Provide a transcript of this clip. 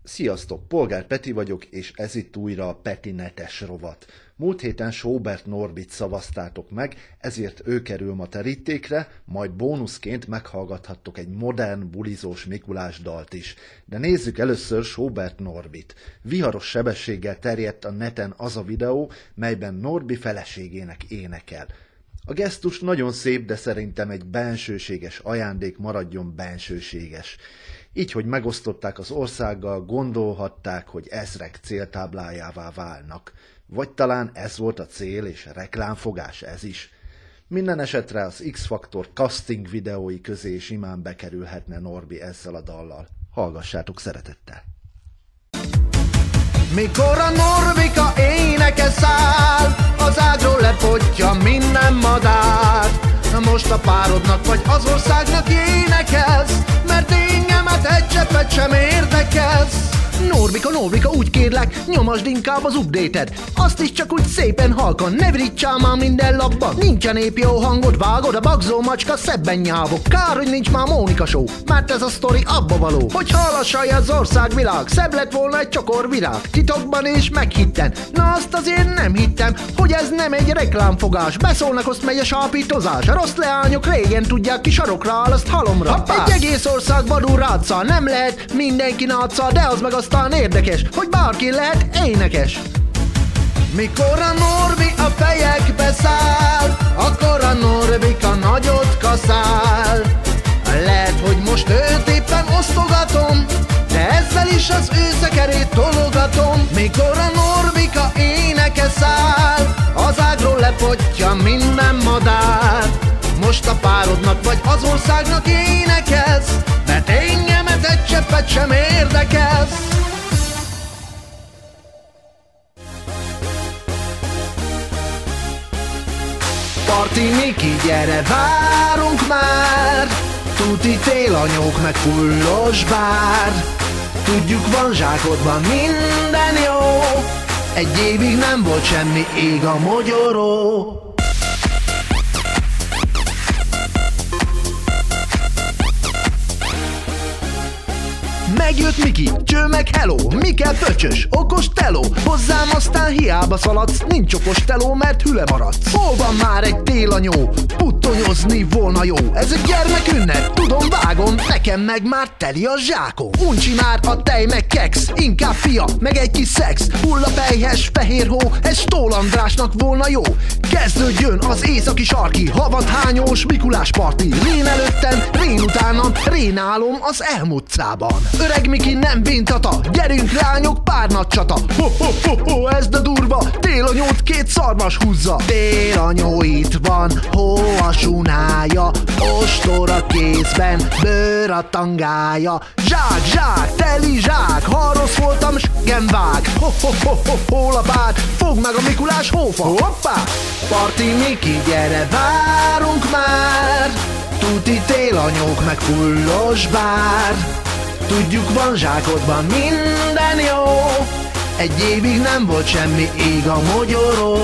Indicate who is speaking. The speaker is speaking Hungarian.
Speaker 1: Sziasztok, Polgár Peti vagyok, és ez itt újra a Peti netes rovat. Múlt héten Sóbert Norbit szavaztátok meg, ezért ő kerül ma terítékre, majd bónuszként meghallgathattok egy modern, bulizós Mikulás dalt is. De nézzük először Sóbert Norbit. Viharos sebességgel terjedt a neten az a videó, melyben Norbi feleségének énekel. A gesztus nagyon szép, de szerintem egy bensőséges ajándék maradjon bensőséges. Így, hogy megosztották az országgal, gondolhatták, hogy ezrek céltáblájává válnak. Vagy talán ez volt a cél, és reklámfogás ez is. Minden esetre az X-Factor casting videói közé simán bekerülhetne Norbi ezzel a dallal. Hallgassátok szeretettel!
Speaker 2: Mikor a Norbika éneke száll, az ágról lepottya minden madár. Most a párodnak vagy az országnak énekelsz, mert engemet egy cseppet sem érdekelsz. Norbika, úgy kérlek, nyomasd inkább az update-et. Azt is csak úgy szépen halkan, ne virítsál már minden labban. Nincsen épp jó hangod, vágod a bagzó macska, szebben nyávok. Kár, hogy nincs már Mónika show, mert ez a sztori abba való, hogy hallassaj az országvilág, szebb lett volna egy csokor virág. Titokban és meghitten, na azt azért nem hittem, hogy ez nem egy reklámfogás. Beszólnak, azt megy a sápítozás, a rossz leányok régen tudják, ki sarokra áll, azt halomra. Hoppá! Egy egész ország vadul ráccal, nem lehet mindenki náccal, de az meg aztán érdekes, hogy bárki lehet énekes. Mikor a Norbi a fejekbe száll, akkor a Norbika nagyot kaszál. Lehet, hogy most őt éppen osztogatom, de ezzel is az ő szekerét tologatom. Mikor a Norbika éneke száll, az ágról lepottya minden madár. Most a párodnak vagy az országnak énekelsz, mert engemet egy cseppet sem érdekelsz. Parti Miki, gyere, várunk már, tuti télanyók meg fullos bár. Tudjuk, van zsákodban minden jó, egy évig nem volt semmi, ég a mogyoró. Megjött Miki, cső meg hello, mi kell pöcsös, okos teló. Hozzám aztán hiába szaladsz, nincs okos teló, mert hüle maradsz. Hol van már egy télanyó, puttonyozni volna jó. Ez egy gyermekünnep, tudom, vágom, nekem meg már teli a zsákom. Uncsi már a tej meg keksz, inkább fia, meg egy kis szex. Hullapelyhes fehér hó, ez Stól Andrásnak volna jó. Kezdődjön az északi sarki, havathányós Mikulás parti. Rén előttem, rén utánam, rénálom az elmutcában. Öreg Miki nem bintata, gyerünk lányok, pár nagy csata. Ho, ez de durva, télanyót két szarvas húzza. Télanyó itt van, hó a sunája, ostor a kézben, bőr a tangája. Zsák, teli zsák, ha rossz voltam, s***em vág. Hol a bár, fogd meg a Mikulás hófa. Hoppá! Parti Miki, gyere, várunk már, tuti télanyók meg fullos bár. Tudjuk, van zsákodban minden jó, egy évig nem volt semmi, ég a mogyoró.